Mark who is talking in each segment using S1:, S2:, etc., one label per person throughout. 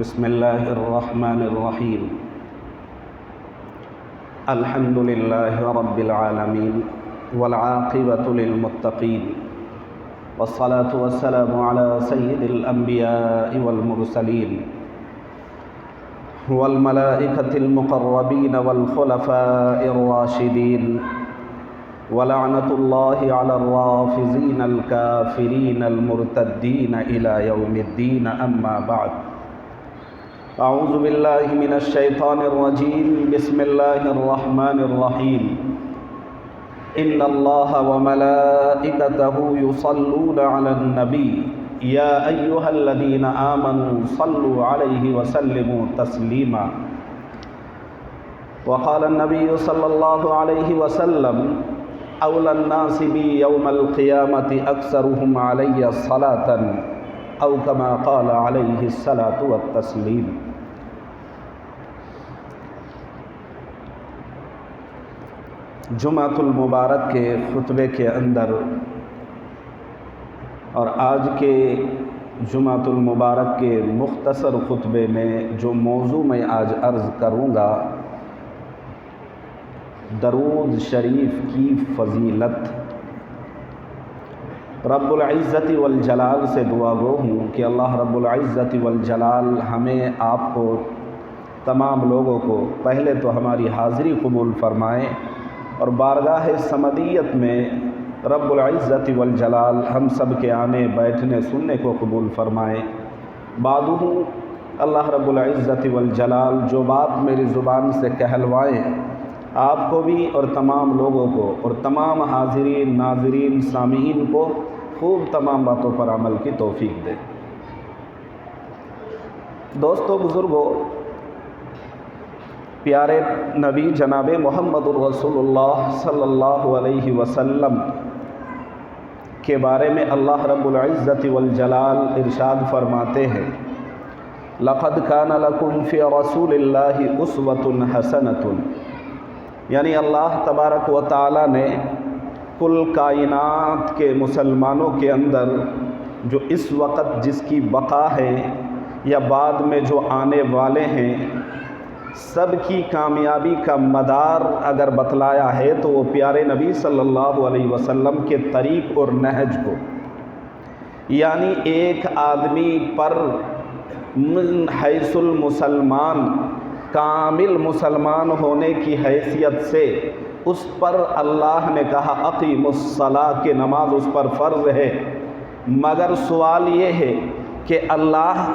S1: بسم اللہ الرحمن الرحیم الحمد للہ رب العالمین والعاقبۃ للمتقین والصلاة والسلام علی سید الانبیاء والمرسلین والملائکۃ المقربین والخلفاء الراشدین ولعنۃ اللہ علی الرافضین الکافرین المرتدین الی یوم الدین اما بعد اعوذ باللہ من الشیطان الرجیم بسم اللہ الرحمن الرحیم ان اللہ وملائکتہ یصلون علی النبی یا ایہا الذین آمنوا صلوا علیہ وسلموا تسلیما وقال النبی صلی اللہ علیہ وسلم اولی الناس بی یوم القیامت اکثرهم علی صلاة او کما قال علیہ الصلاة والتسلیم۔ جمعۃ المبارک کے خطبے کے اندر اور آج کے جمعۃ المبارک کے مختصر خطبے میں جو موضوع میں آج عرض کروں گا، درود شریف کی فضیلت۔ رب العزت والجلال سے دعا گو ہوں کہ اللہ رب العزت والجلال ہمیں، آپ کو، تمام لوگوں کو پہلے تو ہماری حاضری قبول فرمائے اور بارگاہ صمدیت میں رب العزت والجلال ہم سب کے آنے، بیٹھنے، سننے کو قبول فرمائے۔ بعدہ اللہ رب العزت والجلال جو بات میری زبان سے کہلوائیں، آپ کو بھی اور تمام لوگوں کو اور تمام حاضرین، ناظرین، سامعین کو خوب تمام باتوں پر عمل کی توفیق دے۔ دوستو، بزرگوں، پیارے نبی جناب محمد الرسول اللہ صلی اللہ علیہ وسلم کے بارے میں اللہ رب العزت والجلال ارشاد فرماتے ہیں، لقد کان لکم فی رسول اللہ اسوۃ حسنۃ، یعنی اللہ تبارک و تعالی نے کل کائنات کے مسلمانوں کے اندر جو اس وقت جس کی بقا ہے یا بعد میں جو آنے والے ہیں، سب کی کامیابی کا مدار اگر بتلایا ہے تو وہ پیارے نبی صلی اللہ علیہ وسلم کے طریق اور نہج کو، یعنی ایک آدمی پر من حیث المسلمان، کامل مسلمان ہونے کی حیثیت سے اس پر اللہ نے کہا اقیم الصلاۃ، کہ نماز اس پر فرض ہے۔ مگر سوال یہ ہے کہ اللہ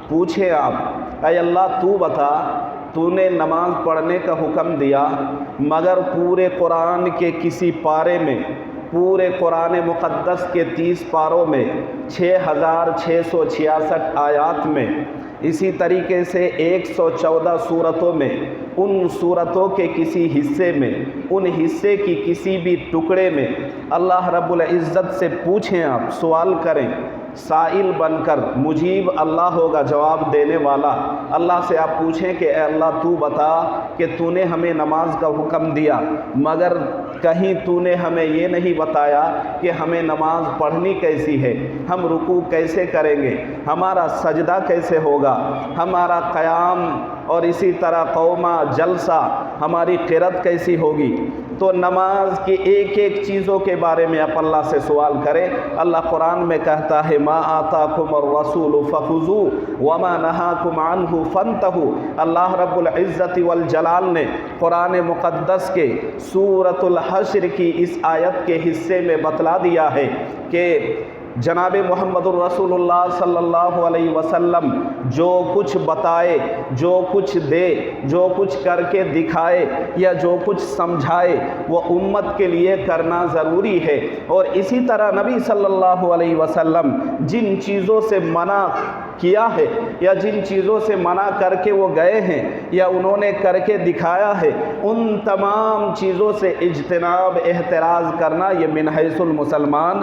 S1: پوچھے آپ، اے اللہ تو بتا، تو نے نماز پڑھنے کا حکم دیا، مگر پورے قرآن کے کسی پارے میں، پورے قرآن مقدس کے 30 پاروں میں، 6666 آیات میں، اسی طریقے سے 114 سورتوں میں، ان سورتوں کے کسی حصے میں، ان حصے کی کسی بھی ٹکڑے میں اللہ رب العزت سے پوچھیں، آپ سوال کریں، سائل بن کر، مجیب اللہ ہوگا، جواب دینے والا۔ اللہ سے آپ پوچھیں کہ اے اللہ تو بتا کہ تو نے ہمیں نماز کا حکم دیا، مگر کہیں تو نے ہمیں یہ نہیں بتایا کہ ہمیں نماز پڑھنی کیسی ہے، ہم رکوع کیسے کریں گے، ہمارا سجدہ کیسے ہوگا، ہمارا قیام اور اسی طرح قومہ، جلسہ، ہماری قرأت کیسی ہوگی۔ تو نماز کی ایک ایک چیزوں کے بارے میں آپ اللہ سے سوال کریں۔ اللہ قرآن میں کہتا ہے ما آتاکم الرسول فخذوہ وما نہاکم عنہ فانتہوا۔ اللہ رب العزت والجلال نے قرآن مقدس کے سورۃ الحشر کی اس آیت کے حصے میں بتلا دیا ہے کہ جناب محمد الرسول اللہ صلی اللہ علیہ وسلم جو کچھ بتائے، جو کچھ دے، جو کچھ کر کے دکھائے یا جو کچھ سمجھائے، وہ امت کے لیے کرنا ضروری ہے۔ اور اسی طرح نبی صلی اللہ علیہ وسلم جن چیزوں سے منع کیا ہے یا جن چیزوں سے منع کر کے وہ گئے ہیں یا انہوں نے کر کے دکھایا ہے، ان تمام چیزوں سے اجتناب، احتراز کرنا، یہ من حیث المسلمان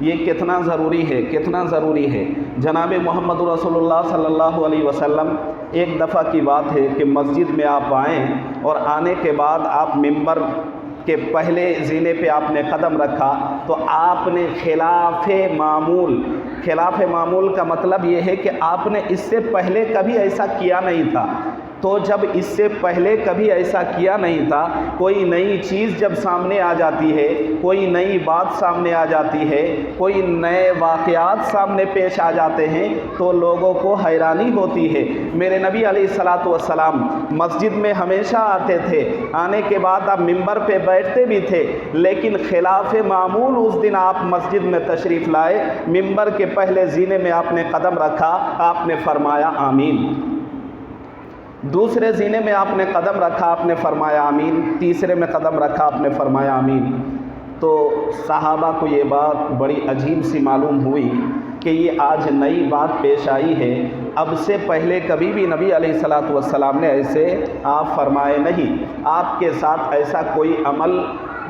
S1: یہ کتنا ضروری ہے، کتنا ضروری ہے۔ جناب محمد رسول اللہ صلی اللہ علیہ وسلم، ایک دفعہ کی بات ہے کہ مسجد میں آپ آئیں اور آنے کے بعد آپ ممبر کے پہلے زینے پہ آپ نے قدم رکھا تو آپ نے خلاف معمول کا مطلب یہ ہے کہ آپ نے اس سے پہلے کبھی ایسا کیا نہیں تھا۔ تو جب اس سے پہلے کبھی ایسا کیا نہیں تھا، کوئی نئی چیز جب سامنے آ جاتی ہے، کوئی نئی بات سامنے آ جاتی ہے، کوئی نئے واقعات سامنے پیش آ جاتے ہیں تو لوگوں کو حیرانی ہوتی ہے۔ میرے نبی علیہ الصلاۃ والسلام مسجد میں ہمیشہ آتے تھے، آنے کے بعد آپ ممبر پہ بیٹھتے بھی تھے، لیکن خلاف معمول اس دن آپ مسجد میں تشریف لائے، ممبر کے پہلے زینے میں آپ نے قدم رکھا، آپ نے فرمایا آمین۔ دوسرے زینے میں آپ نے قدم رکھا، آپ نے فرمایا آمین۔ تیسرے میں قدم رکھا، آپ نے فرمایا آمین۔ تو صحابہ کو یہ بات بڑی عجیب سی معلوم ہوئی کہ یہ آج نئی بات پیش آئی ہے، اب سے پہلے کبھی بھی نبی علیہ الصلاۃ والسلام نے ایسے آپ فرمائے نہیں، آپ کے ساتھ ایسا کوئی عمل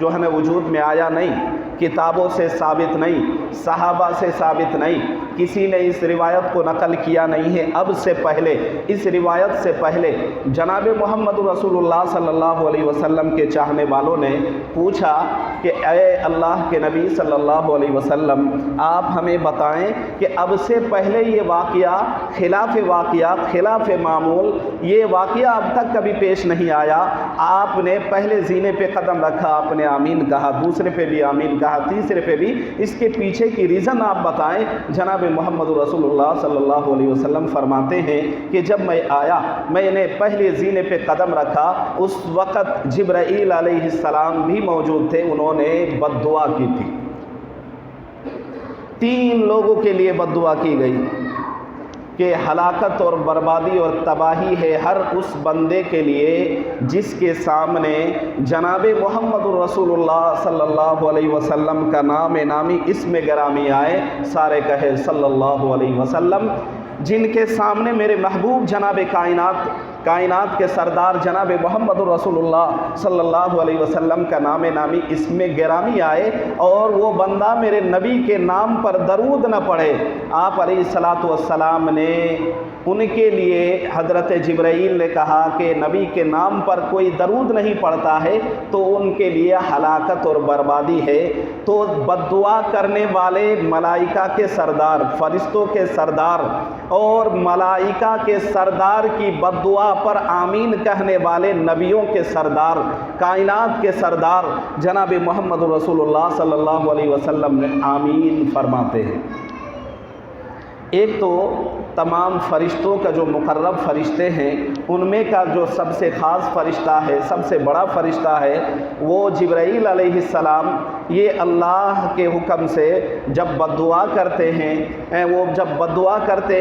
S1: جو ہے نا وجود میں آیا نہیں، کتابوں سے ثابت نہیں، صحابہ سے ثابت نہیں، کسی نے اس روایت کو نقل کیا نہیں ہے۔ اب سے پہلے، اس روایت سے پہلے جناب محمد رسول اللہ صلی اللہ علیہ وسلم کے چاہنے والوں نے پوچھا کہ اے اللہ کے نبی صلی اللہ علیہ وسلم، آپ ہمیں بتائیں کہ اب سے پہلے یہ واقعہ خلاف معمول، یہ واقعہ اب تک کبھی پیش نہیں آیا، آپ نے پہلے زینے پہ قدم رکھا، آپ نے آمین کہا، دوسرے پہ بھی آمین کہا، تیسرے پہ بھی، اس کے پیچھے کی ریزن آپ بتائیں۔ جناب محمد رسول اللہ صلی اللہ علیہ وسلم فرماتے ہیں کہ جب میں آیا، میں نے پہلے زینے پہ قدم رکھا، اس وقت جبرائیل علیہ السلام بھی موجود تھے، انہوں نے بد دعا کی تھی۔ 3 لوگوں کے لیے بد دعا کی گئی کہ ہلاکت اور بربادی اور تباہی ہے ہر اس بندے کے لیے جس کے سامنے جناب محمد رسول اللہ صلی اللہ علیہ وسلم کا نام نامی اسم گرامی آئے، سارے کہے صلی اللہ علیہ وسلم، جن کے سامنے میرے محبوب جناب کائنات کے سردار جناب محمد رسول اللہ صلی اللہ علیہ وسلم کا نام نامی اسم گرامی آئے اور وہ بندہ میرے نبی کے نام پر درود نہ پڑھے، آپ علیہ الصلاۃ والسلام نے ان کے لیے، حضرت جبرائیل نے کہا کہ نبی کے نام پر کوئی درود نہیں پڑھتا ہے تو ان کے لیے ہلاکت اور بربادی ہے۔ تو بد دعا کرنے والے ملائکہ کے سردار، فرشتوں کے سردار اور ملائکہ کے سردار کی بد دعا پر آمین کہنے والے نبیوں کے سردار، کائنات کے سردار جناب محمد رسول اللہ صلی اللہ علیہ وسلم نے آمین فرماتے ہیں۔ ایک تو تمام فرشتوں کا جو مقرب فرشتے ہیں ان میں کا جو سب سے خاص فرشتہ ہے، سب سے بڑا فرشتہ ہے، وہ جبرائیل علیہ السلام، یہ اللہ کے حکم سے جب بد دعا کرتے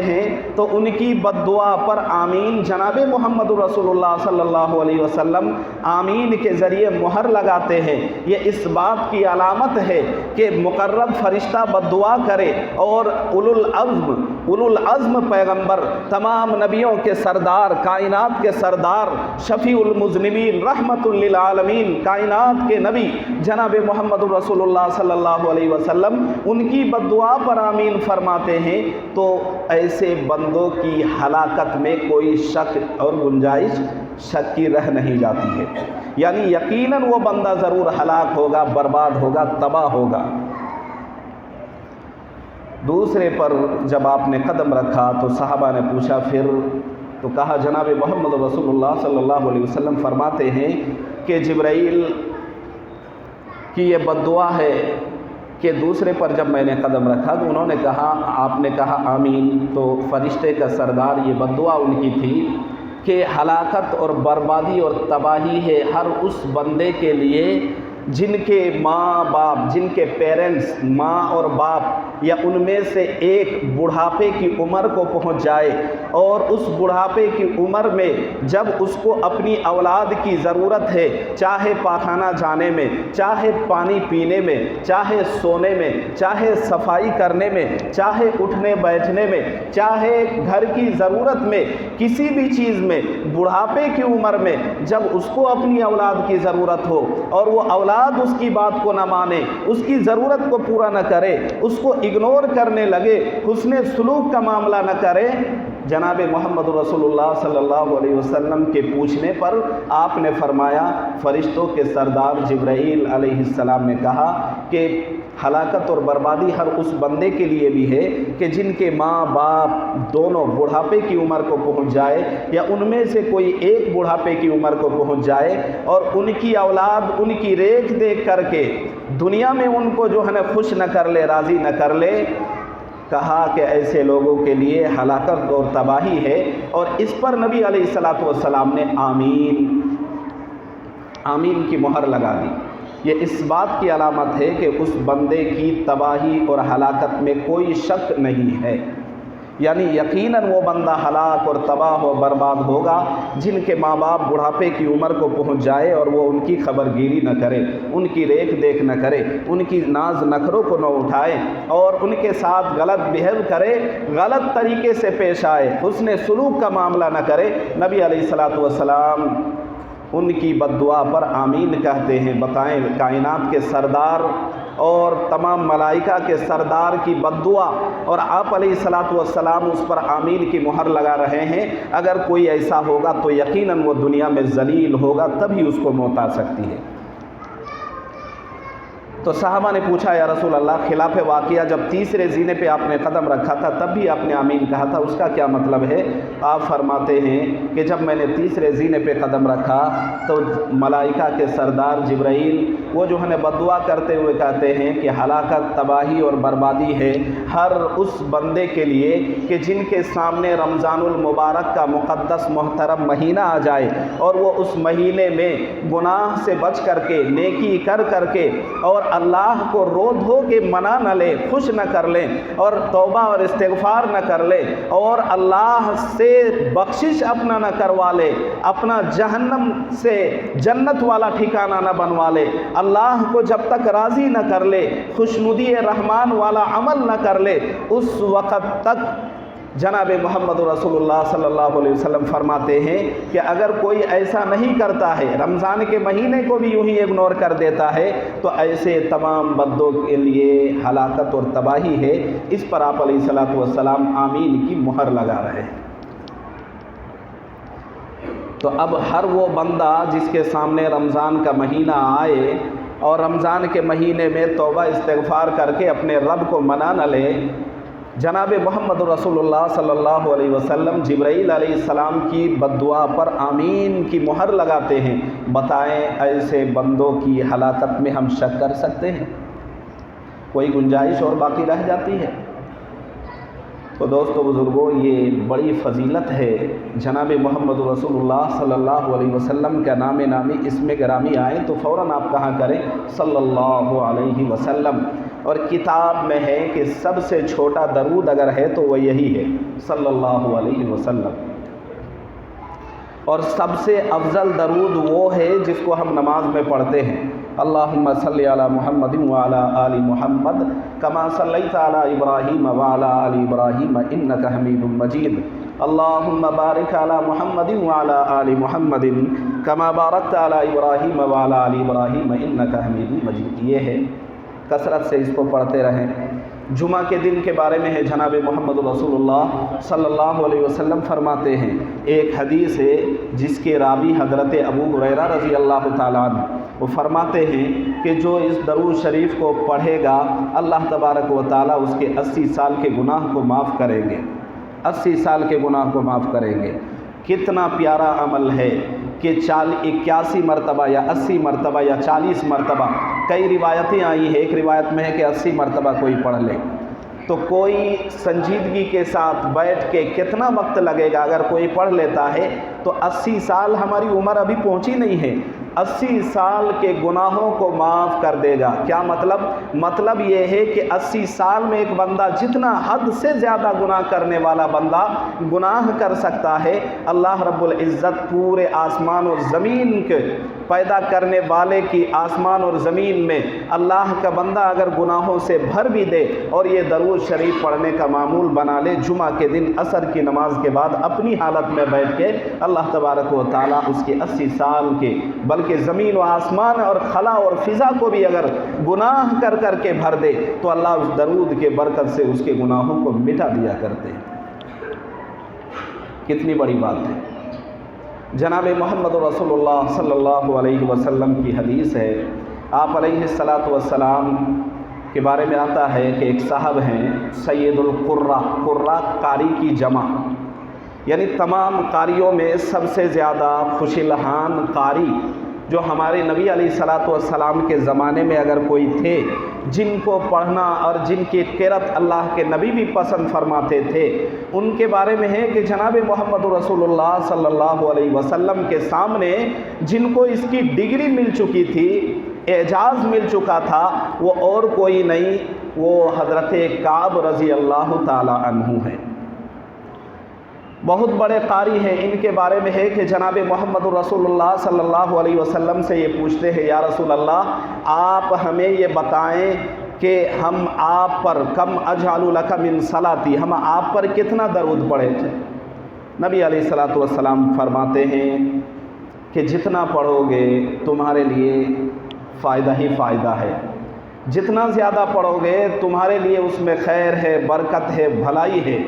S1: ہیں، تو ان کی بد دعا پر آمین جناب محمد رسول اللہ صلی اللہ علیہ وسلم آمین کے ذریعے مہر لگاتے ہیں۔ یہ اس بات کی علامت ہے کہ مقرب فرشتہ بد دعا کرے اور اولو العزم پیغمبر، تمام نبیوں کے سردار، کائنات کے سردار، شفیع المذنبین، رحمت للعالمین، کائنات کے نبی جناب محمد رسول اللہ صلی اللہ علیہ وسلم ان کی بد دعا پر آمین فرماتے ہیں، تو ایسے بندوں کی ہلاکت میں کوئی شک اور گنجائش شک کی رہ نہیں جاتی ہے، یعنی یقیناً وہ بندہ ضرور ہلاک ہوگا، برباد ہوگا، تباہ ہوگا۔ دوسرے پر جب آپ نے قدم رکھا تو صحابہ نے پوچھا پھر، تو کہا جناب محمد رسول اللہ صلی اللہ علیہ وسلم فرماتے ہیں کہ جبرائیل کی یہ بد دعا ہے کہ دوسرے پر جب میں نے قدم رکھا تو انہوں نے کہا، آپ نے کہا آمین، تو فرشتے کا سردار یہ بد دعا ان کی تھی کہ ہلاکت اور بربادی اور تباہی ہے ہر اس بندے کے لیے جن کے ماں باپ، جن کے پیرنٹس ماں اور باپ یا ان میں سے ایک بڑھاپے کی عمر کو پہنچ جائے اور اس بڑھاپے کی عمر میں جب اس کو اپنی اولاد کی ضرورت ہے، چاہے پاخانہ جانے میں، چاہے پانی پینے میں، چاہے سونے میں، چاہے صفائی کرنے میں، چاہے اٹھنے بیٹھنے میں، چاہے گھر کی ضرورت میں، کسی بھی چیز میں بڑھاپے کی عمر میں جب اس کو اپنی اولاد کی ضرورت ہو اور وہ اولاد اولاد اس کی بات کو نہ مانے، اس کی ضرورت کو پورا نہ کرے، اس کو اگنور کرنے لگے، حسن سلوک کا معاملہ نہ کرے، جناب محمد رسول اللہ صلی اللہ علیہ وسلم کے پوچھنے پر آپ نے فرمایا، فرشتوں کے سردار جبرائیل علیہ السلام نے کہا کہ ہلاکت اور بربادی ہر اس بندے کے لیے بھی ہے کہ جن کے ماں باپ دونوں بڑھاپے کی عمر کو پہنچ جائے، یا ان میں سے کوئی ایک بڑھاپے کی عمر کو پہنچ جائے، اور ان کی اولاد ان کی ریکھ دیکھ کر کے دنیا میں ان کو جو ہے نا خوش نہ کر لے، راضی نہ کر لے۔ کہا کہ ایسے لوگوں کے لیے ہلاکت اور تباہی ہے، اور اس پر نبی علیہ الصلوۃ والسلام نے آمین آمین کی مہر لگا دی۔ یہ اس بات کی علامت ہے کہ اس بندے کی تباہی اور ہلاکت میں کوئی شک نہیں ہے، یعنی یقیناً وہ بندہ ہلاک اور تباہ و برباد ہوگا جن کے ماں باپ بڑھاپے کی عمر کو پہنچ جائے اور وہ ان کی خبر گیری نہ کرے، ان کی ریکھ دیکھ نہ کرے، ان کی ناز نخروں کو نہ اٹھائے، اور ان کے ساتھ غلط بیہیو کرے، غلط طریقے سے پیش آئے، حسن سلوک کا معاملہ نہ کرے۔ نبی علیہ الصلوۃ والسلام ان کی بد دعا پر آمین کہتے ہیں۔ بتائیں، کائنات کے سردار اور تمام ملائکہ کے سردار کی بد دعا، اور آپ علیہ الصلوۃ والسلام اس پر آمین کی مہر لگا رہے ہیں۔ اگر کوئی ایسا ہوگا تو یقیناً وہ دنیا میں ذلیل ہوگا، تبھی اس کو موت آ سکتی ہے۔ تو صحابہ نے پوچھا، یا رسول اللہ، خلاف واقعہ جب تیسرے زینے پہ آپ نے قدم رکھا تھا تب بھی آپ نے آمین کہا تھا، اس کا کیا مطلب ہے؟ آپ فرماتے ہیں کہ جب میں نے تیسرے زینے پہ قدم رکھا تو ملائکہ کے سردار جبرائیل وہ جو ہے بد دعا کرتے ہوئے کہتے ہیں کہ ہلاکت، تباہی اور بربادی ہے ہر اس بندے کے لیے کہ جن کے سامنے رمضان المبارک کا مقدس محترم مہینہ آ جائے، اور وہ اس مہینے میں گناہ سے بچ کر کے، نیکی کر کر کے، اور اللہ کو رو دھو کے منا نہ لے، خوش نہ کر لیں، اور توبہ اور استغفار نہ کر لے، اور اللہ سے بخشش اپنا نہ کروا لے، اپنا جہنم سے جنت والا ٹھکانہ نہ بنوا لے، اللہ کو جب تک راضی نہ کر لے، خوشنودی رحمان والا عمل نہ کر لے، اس وقت تک جناب محمد رسول اللہ صلی اللہ علیہ وسلم فرماتے ہیں کہ اگر کوئی ایسا نہیں کرتا ہے، رمضان کے مہینے کو بھی یوں ہی اگنور کر دیتا ہے، تو ایسے تمام بندوں کے لیے ہلاکت اور تباہی ہے۔ اس پر آپ علیہ الصلوۃ والسلام آمین کی مہر لگا رہے ہیں۔ تو اب ہر وہ بندہ جس کے سامنے رمضان کا مہینہ آئے اور رمضان کے مہینے میں توبہ استغفار کر کے اپنے رب کو منا نہ لے، جناب محمد رسول اللہ صلی اللہ علیہ وسلم جبرائیل علیہ السلام کی بد دعا پر آمین کی مہر لگاتے ہیں۔ بتائیں، ایسے بندوں کی ہلاکت میں ہم شک کر سکتے ہیں؟ کوئی گنجائش اور باقی رہ جاتی ہے؟ تو دوستو بزرگوں، یہ بڑی فضیلت ہے۔ جناب محمد رسول اللہ صلی اللہ علیہ وسلم کا نام نامی اسم گرامی آئے تو فوراً آپ کہا کریں صلی اللہ علیہ وسلم، اور کتاب میں ہے کہ سب سے چھوٹا درود اگر ہے تو وہ یہی ہے، صلی اللہ علیہ وسلم، اور سب سے افضل درود وہ ہے جس کو ہم نماز میں پڑھتے ہیں، اللہم صلی علی محمد وعلی آل محمد کما صلیت علی ابراہیم وعلی آل ابراہیم انک حمید مجید، اللہم بارک علی محمد وعلی آل محمد کما بارکت علی ابراہیم وعلی آل ابراہیم انک حمید مجید۔ یہ ہے، کثرت سے اس کو پڑھتے رہیں۔ جمعہ کے دن کے بارے میں ہے، جناب محمد رسول اللہ صلی اللہ علیہ وسلم فرماتے ہیں، ایک حدیث ہے جس کے راوی حضرت ابو ہریرہ رضی اللہ تعالیٰ عنہ، وہ فرماتے ہیں کہ جو اس درود شریف کو پڑھے گا اللہ تبارک و تعالیٰ اس کے 80 سال کے گناہ کو معاف کریں گے، 80 سال کے گناہ کو معاف کریں گے۔ کتنا پیارا عمل ہے کہ 81 مرتبہ یا 80 مرتبہ یا 40 مرتبہ، کئی روایتیں آئی ہیں، ایک روایت میں ہے کہ 80 مرتبہ کوئی پڑھ لے، تو کوئی سنجیدگی کے ساتھ بیٹھ کے کتنا وقت لگے گا؟ اگر کوئی پڑھ لیتا ہے تو 80 سال ہماری عمر ابھی پہنچی نہیں ہے، 80 سال کے گناہوں کو معاف کر دے گا۔ کیا مطلب؟ مطلب یہ ہے کہ 80 سال میں ایک بندہ جتنا حد سے زیادہ گناہ کرنے والا بندہ گناہ کر سکتا ہے، اللہ رب العزت پورے آسمان اور زمین کے پیدا کرنے والے کی آسمان اور زمین میں اللہ کا بندہ اگر گناہوں سے بھر بھی دے اور یہ درود شریف پڑھنے کا معمول بنا لے، جمعہ کے دن عصر کی نماز کے بعد اپنی حالت میں بیٹھ کے اللہ تبارک و تعالیٰ اس کے 80 سال کے بلکہ زمین و آسمان اور خلا اور فضا کو بھی اگر گناہ کر کر کے بھر دے تو اللہ اس درود کے برکت سے اس کے گناہوں کو مٹا دیا کرتے ہیں۔ کتنی بڑی بات ہے۔ جناب محمد رسول اللہ صلی اللہ علیہ وسلم کی حدیث ہے، آپ علیہ الصلاۃ والسلام کے بارے میں آتا ہے کہ ایک صاحب ہیں سید القرہ، قرہ قاری کی جمع، یعنی تمام قاریوں میں سب سے زیادہ خوش الحان قاری جو ہمارے نبی علیہ الصلاۃ والسلام کے زمانے میں اگر کوئی تھے جن کو پڑھنا اور جن کی قرأت اللہ کے نبی بھی پسند فرماتے تھے، ان کے بارے میں ہے کہ جناب محمد رسول اللہ صلی اللہ علیہ وسلم کے سامنے جن کو اس کی ڈگری مل چکی تھی، اعجاز مل چکا تھا، وہ اور کوئی نہیں، وہ حضرت کعب رضی اللہ تعالی عنہ ہیں۔ بہت بڑے قاری ہیں۔ ان کے بارے میں ہے کہ جناب محمد رسول اللہ صلی اللہ علیہ وسلم سے یہ پوچھتے ہیں، یا رسول اللہ آپ ہمیں یہ بتائیں کہ ہم آپ پر کم اجعل لک من صلاتی، ہم آپ پر کتنا درود پڑھے تھے؟ نبی علیہ الصلاۃ والسلام فرماتے ہیں کہ جتنا پڑھو گے تمہارے لیے فائدہ ہی فائدہ ہے، جتنا زیادہ پڑھو گے تمہارے لیے اس میں خیر ہے، برکت ہے، بھلائی ہے۔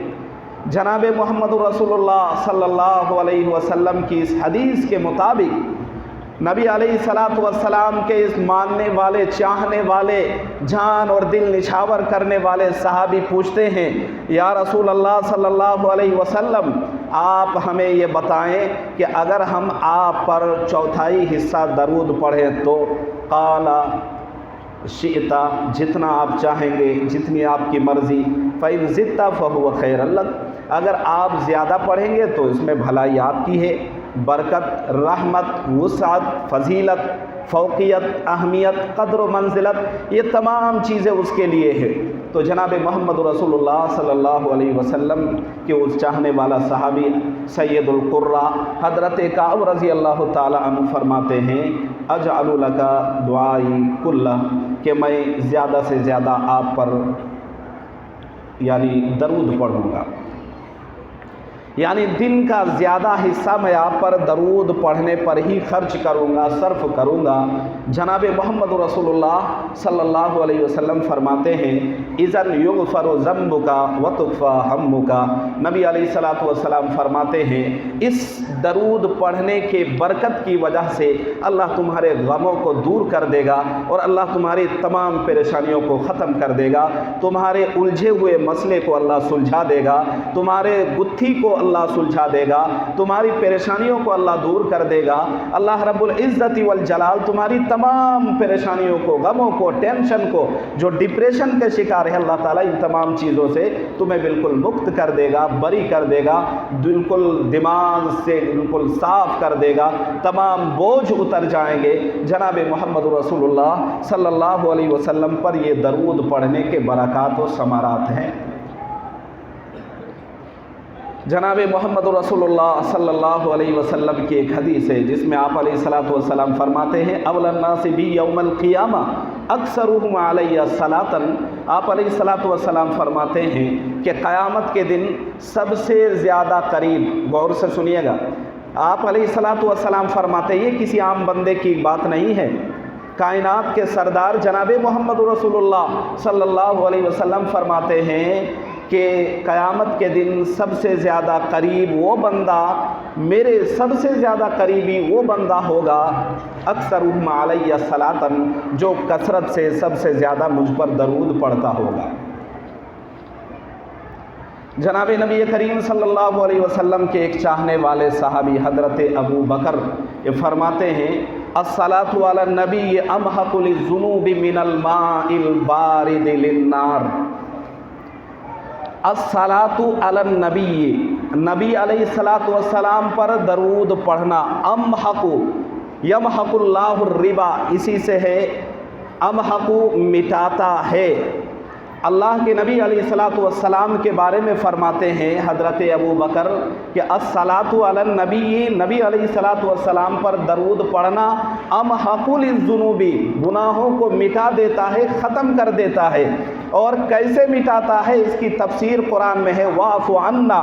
S1: جناب محمد رسول اللہ صلی اللہ علیہ وسلم کی اس حدیث کے مطابق نبی علیہ الصلاۃ والسلام کے اس ماننے والے، چاہنے والے، جان اور دل نچھاور کرنے والے صحابی پوچھتے ہیں، یا رسول اللہ صلی اللہ علیہ وسلم آپ ہمیں یہ بتائیں کہ اگر ہم آپ پر چوتھائی حصہ درود پڑھیں تو قال شئتا، جتنا آپ چاہیں گے، جتنی آپ کی مرضی، فإن زدت فهو خیر لک، اگر آپ زیادہ پڑھیں گے تو اس میں بھلائی آپ کی ہے، برکت، رحمت، وسعت، فضیلت، فوقیت، اہمیت، قدر و منزلت، یہ تمام چیزیں اس کے لیے ہے۔ تو جناب محمد رسول اللہ صلی اللہ علیہ وسلم کے اس چاہنے والا صحابی سید القرہ حضرت کعب رضی اللہ تعالی عنہ فرماتے ہیں، اجعل لک دعائی کلہ، کہ میں زیادہ سے زیادہ آپ پر یعنی درود پڑھوں گا، یعنی دن کا زیادہ حصہ میں آپ پر درود پڑھنے پر ہی خرچ کروں گا، صرف کروں گا۔ جناب محمد رسول اللہ صلی اللہ علیہ وسلم فرماتے ہیں، اذن یغفر ذنبک وتکفی ہمک، نبی علیہ الصلاۃ والسلام فرماتے ہیں اس درود پڑھنے کے برکت کی وجہ سے اللہ تمہارے غموں کو دور کر دے گا اور اللہ تمہاری تمام پریشانیوں کو ختم کر دے گا، تمہارے الجھے ہوئے مسئلے کو اللہ سلجھا دے گا، تمہارے گتھی کو اللہ سلجھا دے گا، تمہاری پریشانیوں کو اللہ دور کر دے گا۔ اللہ رب العزت والجلال تمہاری تمام پریشانیوں کو، غموں کو، ٹینشن کو، جو ڈپریشن کے شکار ہے، اللہ تعالیٰ ان تمام چیزوں سے تمہیں بالکل مکت کر دے گا، بری کر دے گا، بالکل دماغ سے بالکل صاف کر دے گا، تمام بوجھ اتر جائیں گے۔ جناب محمد رسول اللہ صلی اللہ علیہ وسلم پر یہ درود پڑھنے کے برکات و ثمرات ہیں۔ جناب محمد رسول اللہ صلی اللہ علیہ وسلم کی ایک حدیث ہے جس میں آپ علیہ الصلاۃ والسلام فرماتے ہیں، اول الناس بی یوم القیامہ اکثرهم علی صلاۃ، آپ علیہ الصلاۃ والسلام فرماتے ہیں کہ قیامت کے دن سب سے زیادہ قریب، غور سے سنیے گا، آپ علیہ الصلاۃ والسلام فرماتے ہیں، یہ کسی عام بندے کی بات نہیں ہے، کائنات کے سردار جناب محمد رسول اللہ صلی اللہ علیہ وسلم فرماتے ہیں کہ قیامت کے دن سب سے زیادہ قریب وہ بندہ، میرے سب سے زیادہ قریبی وہ بندہ ہوگا، اکثرهم علی صلاۃ، جو کثرت سے سب سے زیادہ مجھ پر درود پڑھتا ہوگا۔ جناب نبی کریم صلی اللہ علیہ وسلم کے ایک چاہنے والے صحابی حضرت ابو بکر یہ فرماتے ہیں، الصلاۃ علی النبی امحق للذنوب من الماء البارد للنار، الصلاۃ علی النبی، نبی علیہ الصلاۃ والسلام پر درود پڑھنا، امحق، یمحق اللہ الربا، اسی سے ہے، امحق مٹاتا ہے۔ اللہ کے نبی علیہ الصلاۃ والسلام کے بارے میں فرماتے ہیں حضرت ابو بکر کہ الصلاۃ علی النبی، نبی علیہ الصلاۃ والسلام پر درود پڑھنا، امحق للذنوب، گناہوں کو مٹا دیتا ہے، ختم کر دیتا ہے۔ اور کیسے مٹاتا ہے اس کی تفسیر قرآن میں ہے، واعف عنا،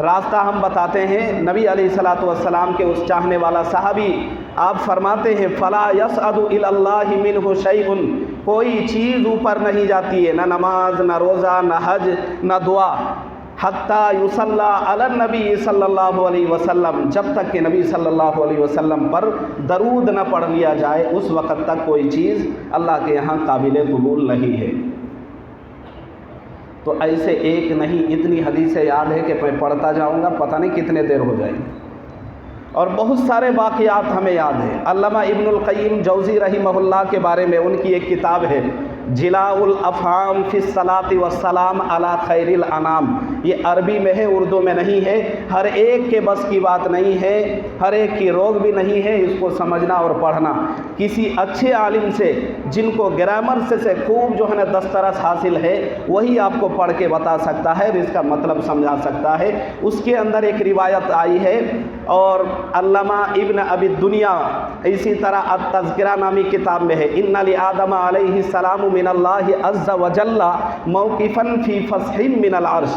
S1: راستہ ہم بتاتے ہیں۔ نبی علیہ الصلوۃ والسلام کے اس چاہنے والا صحابی آپ فرماتے ہیں فلا یصعد الی اللہ منہ شیء، کوئی چیز اوپر نہیں جاتی ہے، نہ نماز، نہ روزہ، نہ حج، نہ دعا، حتیٰ یصلی علی النبی صلی اللہ علیہ وسلم، جب تک کہ نبی صلی اللہ علیہ وسلم پر درود نہ پڑھ لیا جائے اس وقت تک کوئی چیز اللہ کے یہاں قابل قبول نہیں ہے۔ تو ایسے ایک نہیں اتنی حدیثیں یاد ہے کہ میں پڑھتا جاؤں گا پتہ نہیں کتنے دیر ہو جائے گی، اور بہت سارے واقعات ہمیں یاد ہیں۔ علامہ ابن القیم جوزی رحمہ اللہ کے بارے میں ان کی ایک کتاب ہے جلاء الافہام فی الصلاۃ والسلام علی خیر الانام، یہ عربی میں ہے، اردو میں نہیں ہے۔ ہر ایک کے بس کی بات نہیں ہے، ہر ایک کی روگ بھی نہیں ہے اس کو سمجھنا اور پڑھنا۔ کسی اچھے عالم سے جن کو گرامر سے خوب جو ہے نا دسترس حاصل ہے وہی آپ کو پڑھ کے بتا سکتا ہے اور اس کا مطلب سمجھا سکتا ہے۔ اس کے اندر ایک روایت آئی ہے، اور علامہ ابن ابی الدنیا اسی طرح التذکرہ نامی کتاب میں ہے، ان لآدم علیہ السلام من اللہ عز وجل موقفا فی فصح من العرش۔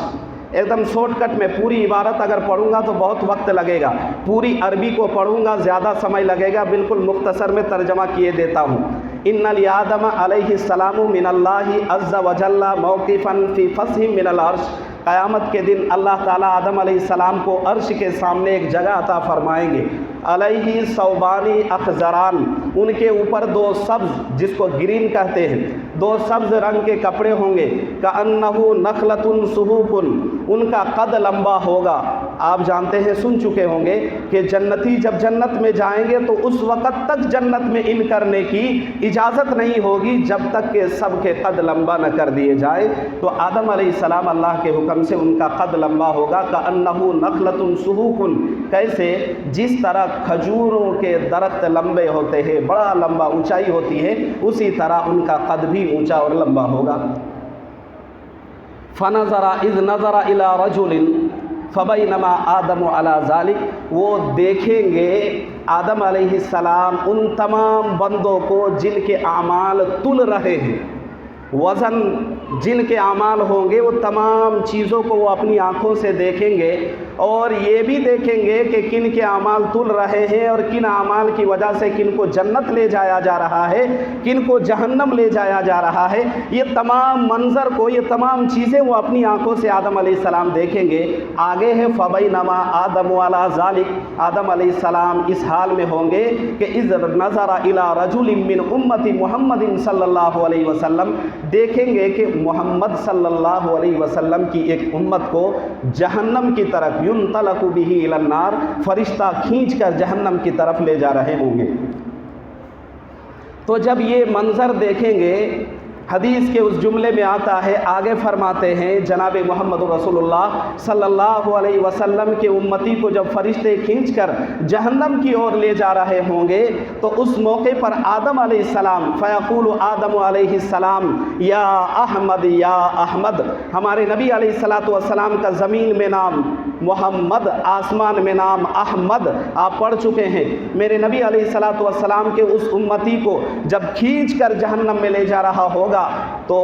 S1: ایک دم شارٹ کٹ میں پوری عبارت اگر پڑھوں گا تو بہت وقت لگے گا، پوری عربی کو پڑھوں گا زیادہ سمجھ لگے گا، بالکل مختصر میں ترجمہ کیے دیتا ہوں۔ ان لآدم علیہ السلام من اللہ عز وجل موقفا فی فصح من العرش، قیامت کے دن اللہ تعالیٰ آدم علیہ السلام کو عرش کے سامنے ایک جگہ عطا فرمائیں گے۔ علیہ ثوبانی اخضران، ان کے اوپر دو سبز، جس کو گرین کہتے ہیں، دو سبز رنگ کے کپڑے ہوں گے، کأنہ نخلۃ صحوف، ان کا قد لمبا ہوگا۔ آپ جانتے ہیں، سن چکے ہوں گے کہ جنتی جب جنت میں جائیں گے تو اس وقت تک جنت میں ان کرنے کی اجازت نہیں ہوگی جب تک کہ سب کے قد لمبا نہ کر دیے جائے۔ تو آدم علیہ السلام اللہ کے حکم سے ان کا قد لمبا ہوگا، کأنہ نخلۃ صحوف، کیسے؟ جس طرح کھجوروں کے درخت لمبے ہوتے ہیں، بڑا لمبا اونچائی ہوتی ہے، اسی طرح ان کا قد بھی اونچا اور لمبا ہوگا۔ فنظر اذ نظر الى رجل فبینما آدم علی ذلک، وہ دیکھیں گے آدم علیہ السلام ان تمام بندوں کو جن کے اعمال تل رہے ہیں، وزن جن کے اعمال ہوں گے وہ تمام چیزوں کو وہ اپنی آنکھوں سے دیکھیں گے، اور یہ بھی دیکھیں گے کہ کن کے اعمال تل رہے ہیں اور کن اعمال کی وجہ سے کن کو جنت لے جایا جا رہا ہے، کن کو جہنم لے جایا جا رہا ہے۔ یہ تمام منظر کو، یہ تمام چیزیں وہ اپنی آنکھوں سے آدم علیہ السلام دیکھیں گے۔ آگے ہے فبینما آدم علی ذلک، آدم علیہ السلام اس حال میں ہوں گے کہ اذ نظر الی رجل من امت محمد صلی اللہ علیہ وسلم، دیکھیں گے کہ محمد صلی اللہ علیہ وسلم کی ایک امت کو جہنم کی طرف، ينطلق به الى النار، فرشتہ کھینچ کر جہنم کی طرف لے جا رہے ہوں گے۔ تو جب یہ منظر دیکھیں گے، حدیث کے اس جملے میں آتا ہے، آگے فرماتے ہیں جناب محمد رسول اللہ صلی اللہ علیہ وسلم کے امتی کو جب فرشتے کھینچ کر جہنم کی اور لے جا رہے ہوں گے تو اس موقع پر آدم علیہ السلام، فیقول آدم علیہ السلام یا احمد یا احمد، ہمارے نبی علیہ الصلوۃ والسلام کا زمین میں نام محمد، آسمان میں نام احمد، آپ پڑھ چکے ہیں۔ میرے نبی علیہ الصلوۃ والسلام کے اس امتی کو جب کھینچ کر جہنم میں لے جا رہا ہوگا تو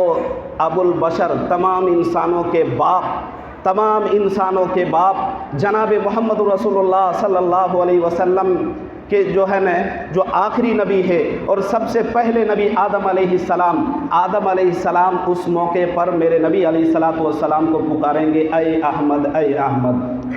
S1: ابو البشر، تمام انسانوں کے باپ، تمام انسانوں کے باپ جناب محمد رسول اللہ صلی اللہ علیہ وسلم کہ جو ہے نا جو آخری نبی ہے اور سب سے پہلے نبی آدم علیہ السلام، آدم علیہ السلام اس موقع پر میرے نبی علیہ الصلوۃ والسلام کو پکاریں گے، اے احمد اے احمد۔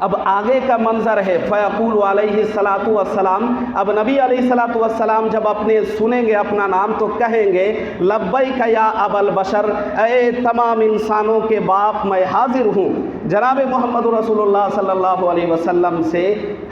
S1: اب آگے کا منظر ہے فیقول علیہ الصلوۃ والسلام، اب نبی علیہ الصلوۃ والسلام جب اپنے سنیں گے اپنا نام تو کہیں گے لبیک یا ابا البشر، اے تمام انسانوں کے باپ میں حاضر ہوں۔ جناب محمد رسول اللہ صلی اللہ علیہ وسلم سے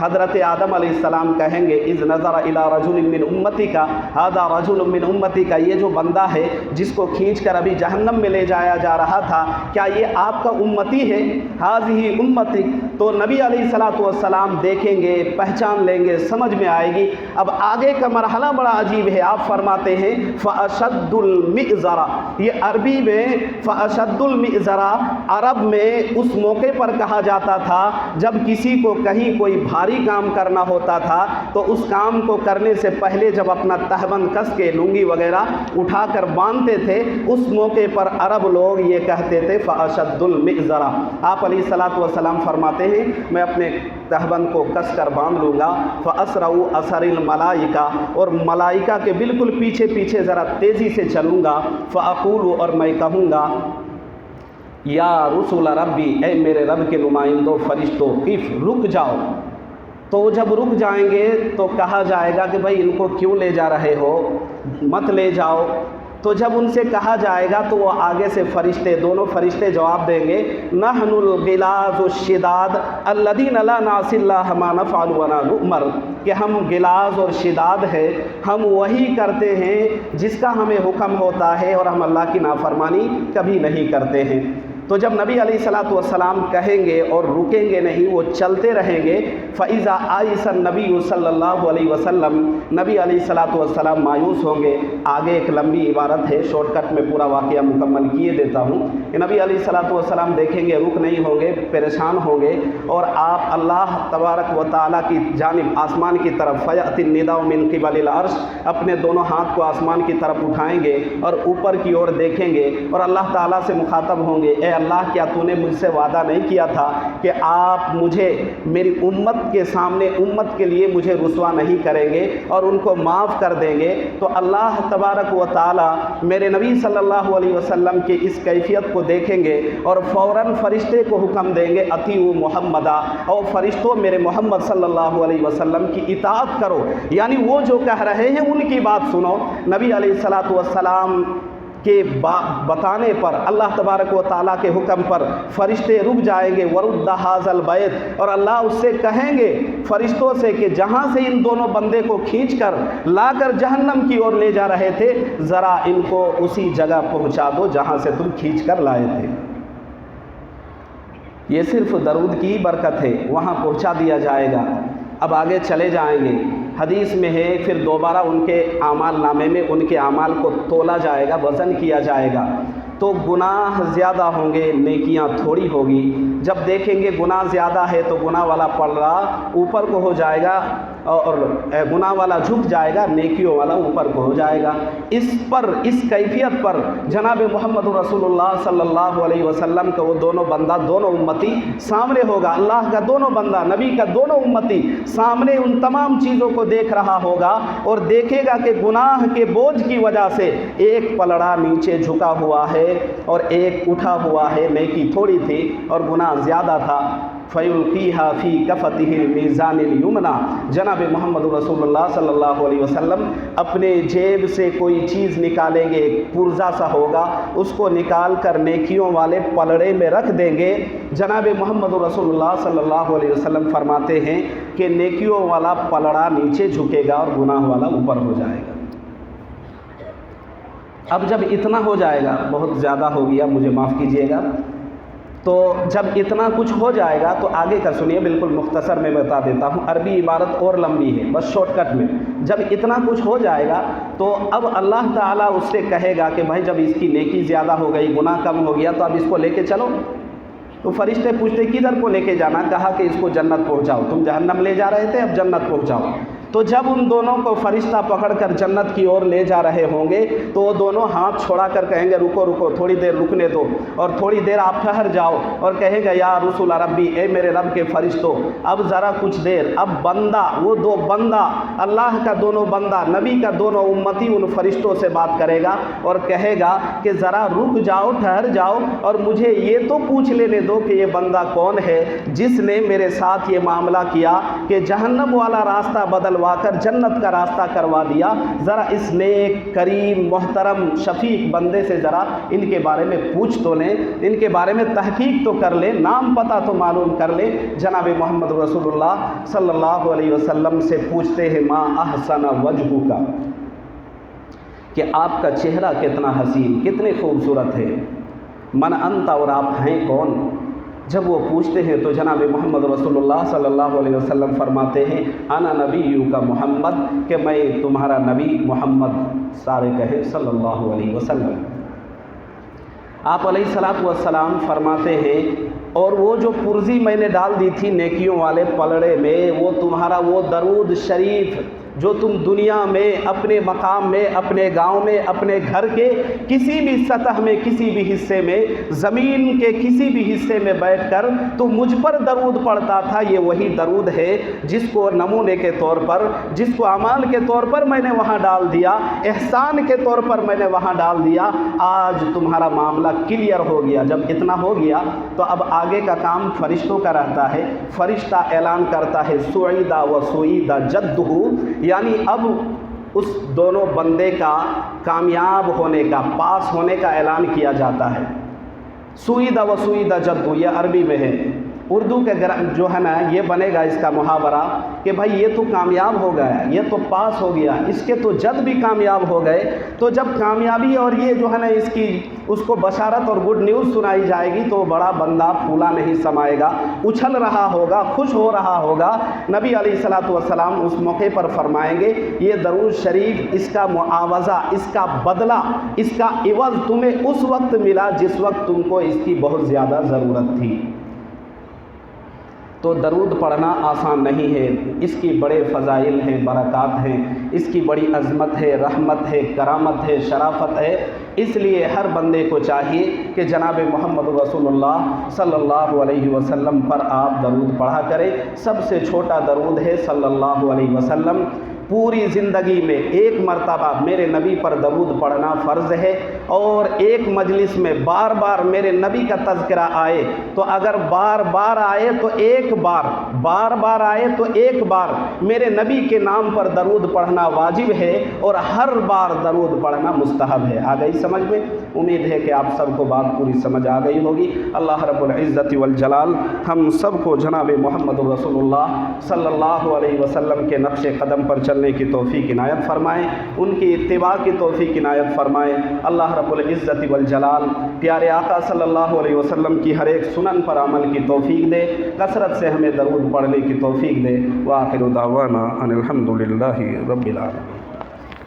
S1: حضرت آدم علیہ السلام کہیں گے اذ نظر الی رجل من امتک، ھذا رجل من امتک، یہ جو بندہ ہے جس کو کھینچ کر ابھی جہنم میں لے جایا جا رہا تھا، کیا یہ آپ کا امتی ہے؟ ھذہ امتک، تو نبی علیہ الصلوۃ والسلام دیکھیں گے، پہچان لیں گے، سمجھ میں آئے گی۔ اب آگے کا مرحلہ بڑا عجیب ہے، آپ فرماتے ہیں فاشد المئزرہ، یہ عربی میں فاشد المئزرہ، عرب میں اس موقع پر کہا جاتا تھا جب کسی کو کہیں کوئی بھاری کام کرنا ہوتا تھا تو اس کام کو کرنے سے پہلے جب اپنا تہبند کس کے لنگی وغیرہ اٹھا کر باندھتے تھے، اس موقع پر عرب لوگ یہ کہتے تھے فَأَشَدُّ الْمِئْزَرَ۔ آپ علیہ الصلوۃ والسلام فرماتے ہیں میں اپنے تہبند کو کس کر باندھ لوں گا، فَأَسْرَعُ أَثَرِ الْمَلَائِكَةِ، اور ملائکہ کے بالکل پیچھے پیچھے ذرا تیزی سے چلوں گا، فَأَقُولُ، اور میں کہوں گا یا رسول ربی، اے میرے رب کے نمائندوں فرشتوں، قف، رک جاؤ۔ تو جب رک جائیں گے تو کہا جائے گا کہ بھائی ان کو کیوں لے جا رہے ہو، مت لے جاؤ۔ تو جب ان سے کہا جائے گا تو وہ آگے سے فرشتے، دونوں فرشتے جواب دیں گے نحن الغلاظ الشداد الذین لا نعصی اللہ ما نفعل ولا نؤمر، کہ ہم غلاظ اور شداد ہیں، ہم وہی کرتے ہیں جس کا ہمیں حکم ہوتا ہے اور ہم اللہ کی نافرمانی کبھی نہیں کرتے ہیں۔ تو جب نبی علیہ الصلوۃ والسلام کہیں گے اور رکیں گے نہیں، وہ چلتے رہیں گے، فَإِذَا آئِسَ النَّبِيُّ صلی اللہ علیہ وسلم، نبی علیہ الصلوۃ والسلام مایوس ہوں گے۔ آگے ایک لمبی عبارت ہے، شارٹ کٹ میں پورا واقعہ مکمل کیے دیتا ہوں کہ نبی علیہ الصلوۃ والسلام دیکھیں گے رک نہیں ہوں گے، پریشان ہوں گے، اور آپ اللہ تبارک و تعالیٰ کی جانب آسمان کی طرف فَيَأْتِ النِّدَاءُ مِنْ قِبَلِ الْعَرْشِ، اپنے دونوں ہاتھ کو آسمان کی طرف اٹھائیں گے اور اوپر کی اور دیکھیں گے اور اللہ تعالیٰ سے مخاطب ہوں گے، اے اللہ کیا تو نے مجھ سے وعدہ نہیں کیا تھا کہ آپ مجھے میری امت کے سامنے، امت کے لیے مجھے رسوا نہیں کریں گے اور ان کو معاف کر دیں گے؟ تو اللہ تبارک و تعالی میرے نبی صلی اللہ علیہ وسلم کی اس کیفیت کو دیکھیں گے اور فوراً فرشتے کو حکم دیں گے اطیعوا محمدا، اور فرشتوں میرے محمد صلی اللہ علیہ وسلم کی اطاعت کرو، یعنی وہ جو کہہ رہے ہیں ان کی بات سنو۔ نبی علیہ الصلوۃ والسلام کے بتانے پر، اللہ تبارک و تعالیٰ کے حکم پر فرشتے رک جائیں گے، ورد ھذا البیت، اور اللہ اس سے کہیں گے فرشتوں سے کہ جہاں سے ان دونوں بندے کو کھینچ کر لا کر جہنم کی اور لے جا رہے تھے، ذرا ان کو اسی جگہ پہنچا دو جہاں سے تم کھینچ کر لائے تھے۔ یہ صرف درود کی برکت ہے، وہاں پہنچا دیا جائے گا۔ اب آگے چلے جائیں گے، حدیث میں ہے پھر دوبارہ ان کے اعمال نامے میں ان کے اعمال کو تولا جائے گا، وزن کیا جائے گا، تو گناہ زیادہ ہوں گے، نیکیاں تھوڑی ہوگی۔ جب دیکھیں گے گناہ زیادہ ہے تو گناہ والا پلڑا اوپر کو ہو جائے گا اور گناہ والا جھک جائے گا، نیکیوں والا اوپر کو ہو جائے گا۔ اس پر، اس کیفیت پر جناب محمد رسول اللہ صلی اللہ علیہ وسلم کا وہ دونوں بندہ، دونوں امتی سامنے ہوگا، اللہ کا دونوں بندہ، نبی کا دونوں امتی سامنے ان تمام چیزوں کو دیکھ رہا ہوگا اور دیکھے گا کہ گناہ کے بوجھ کی وجہ سے ایک پلڑا نیچے جھکا ہوا ہے اور ایک اٹھا ہوا ہے، نیکی تھوڑی تھی اور گناہ زیادہ تھا۔ فَيُلْقِيهَا فِي كَفَتِهِ الْمِيزَانِ الْيُمْنَى، جناب محمد رسول اللہ صلی اللہ علیہ وسلم اپنے جیب سے کوئی چیز نکالیں گے، پرزہ سا ہوگا، اس کو نکال کر نیکیوں والے پلڑے میں رکھ دیں گے۔ جناب محمد رسول اللہ صلی اللہ علیہ وسلم فرماتے ہیں کہ نیکیوں والا پلڑا نیچے جھکے گا اور گناہ والا اوپر ہو جائے گا۔ اب جب اتنا ہو جائے گا، بہت زیادہ ہو گیا، مجھے معاف کیجیے گا، تو جب اتنا کچھ ہو جائے گا تو آگے کا سنیے، بالکل مختصر میں بتا دیتا ہوں، عربی عبارت اور لمبی ہے، بس شارٹ کٹ میں۔ جب اتنا کچھ ہو جائے گا تو اب اللہ تعالیٰ اس سے کہے گا کہ بھائی جب اس کی نیکی زیادہ ہو گئی، گناہ کم ہو گیا، تو اب اس کو لے کے چلو۔ تو فرشتے پوچھتے کدھر کو لے کے جانا؟ کہا کہ اس کو جنت پہنچاؤ، تم جہنم لے جا رہے تھے، اب جنت پہنچاؤ۔ تو جب ان دونوں کو فرشتہ پکڑ کر جنت کی اور لے جا رہے ہوں گے تو وہ دونوں ہاتھ چھوڑا کر کہیں گے رکو رکو، تھوڑی دیر رکنے دو، اور تھوڑی دیر آپ ٹھہر جاؤ، اور کہیں گے یا رسول ربی، اے میرے رب کے فرشتوں، اب ذرا کچھ دیر۔ اب بندہ، وہ دو بندہ، اللہ کا دونوں بندہ، نبی کا دونوں امتی ان فرشتوں سے بات کرے گا اور کہے گا کہ ذرا رک جاؤ، ٹھہر جاؤ، اور مجھے یہ تو پوچھ لینے دو کہ یہ بندہ کون ہے جس نے میرے ساتھ یہ معاملہ کیا کہ جہنم والا راستہ بدل کر جنت کا راستہ کروا دیا۔ ذرا اس نیک، کریم، محترم، شفیق بندے سے ذرا ان کے بارے میں پوچھ تو لیں، ان کے بارے میں تحقیق تو کر لیں، نام پتہ تو معلوم کر لیں۔ جناب محمد رسول اللہ صلی اللہ علیہ وسلم سے پوچھتے ہیں ما احسن وجہک، کہ آپ کا چہرہ کتنا حسین، کتنے خوبصورت ہے، من انت، اور آپ ہیں کون؟ جب وہ پوچھتے ہیں تو جناب محمد رسول اللہ صلی اللہ علیہ وسلم فرماتے ہیں انا نبیو کا محمد، کہ میں تمہارا نبی محمد، سارے کہے صلی اللہ علیہ وسلم۔ آپ علیہ الصلوۃ والسلام فرماتے ہیں اور وہ جو پرزی میں نے ڈال دی تھی نیکیوں والے پلڑے میں، وہ تمہارا وہ درود شریف جو تم دنیا میں اپنے مقام میں، اپنے گاؤں میں، اپنے گھر کے کسی بھی سطح میں، کسی بھی حصے میں، زمین کے کسی بھی حصے میں بیٹھ کر تو مجھ پر درود پڑھتا تھا، یہ وہی درود ہے جس کو نمونے کے طور پر، جس کو اعمال کے طور پر میں نے وہاں ڈال دیا، احسان کے طور پر میں نے وہاں ڈال دیا۔ آج تمہارا معاملہ کلیئر ہو گیا۔ جب اتنا ہو گیا تو اب آگے کا کام فرشتوں کا رہتا ہے۔ فرشتہ اعلان کرتا ہے سعیدہ و سعیدہ جدہ، یعنی اب اس دونوں بندے کا کامیاب ہونے کا، پاس ہونے کا اعلان کیا جاتا ہے۔ سعیدہ و سعیدہ جدہ یہ عربی میں ہے۔ اردو کے جو ہے نا یہ بنے گا اس کا محاورہ کہ بھائی یہ تو کامیاب ہو گیا، یہ تو پاس ہو گیا، اس کے تو جد بھی کامیاب ہو گئے۔ تو جب کامیابی اور یہ جو ہے نا اس کو بشارت اور گڈ نیوز سنائی جائے گی تو بڑا بندہ پھولا نہیں سمائے گا، اچھل رہا ہوگا، خوش ہو رہا ہوگا۔ نبی علیہ الصلوۃ والسلام اس موقع پر فرمائیں گے یہ درود شریف، اس کا معاوضہ، اس کا بدلہ، اس کا عوض تمہیں اس وقت ملا جس وقت تم کو اس کی بہت زیادہ ضرورت تھی۔ تو درود پڑھنا آسان نہیں ہے، اس کی بڑے فضائل ہیں، برکات ہیں، اس کی بڑی عظمت ہے، رحمت ہے، کرامت ہے، شرافت ہے۔ اس لیے ہر بندے کو چاہیے کہ جناب محمد رسول اللہ صلی اللہ علیہ وسلم پر آپ درود پڑھا کریں۔ سب سے چھوٹا درود ہے صلی اللہ علیہ وسلم۔ پوری زندگی میں ایک مرتبہ میرے نبی پر درود پڑھنا فرض ہے، اور ایک مجلس میں بار بار میرے نبی کا تذکرہ آئے تو اگر بار بار آئے تو ایک بار، بار بار آئے تو ایک بار میرے نبی کے نام پر درود پڑھنا واجب ہے، اور ہر بار درود پڑھنا مستحب ہے۔ آ گئی سمجھ میں؟ امید ہے کہ آپ سب کو بات پوری سمجھ آ گئی ہوگی۔ اللہ رب العزت والجلال ہم سب کو جناب محمد رسول اللہ صلی اللہ علیہ وسلم کے نقش قدم پر چلنے کی توفیق عنایت فرمائیں، ان کی اتباع کی توفیق عنایت فرمائیں۔ اللہ رب العزت والجلال پیارے آقا صلی اللہ علیہ وسلم کی ہر ایک سنن پر عمل کی توفیق دے، کثرت سے ہمیں درود پڑھنے کی توفیق دے۔ وآخر دعوانا ان الحمد للہ رب العالمین۔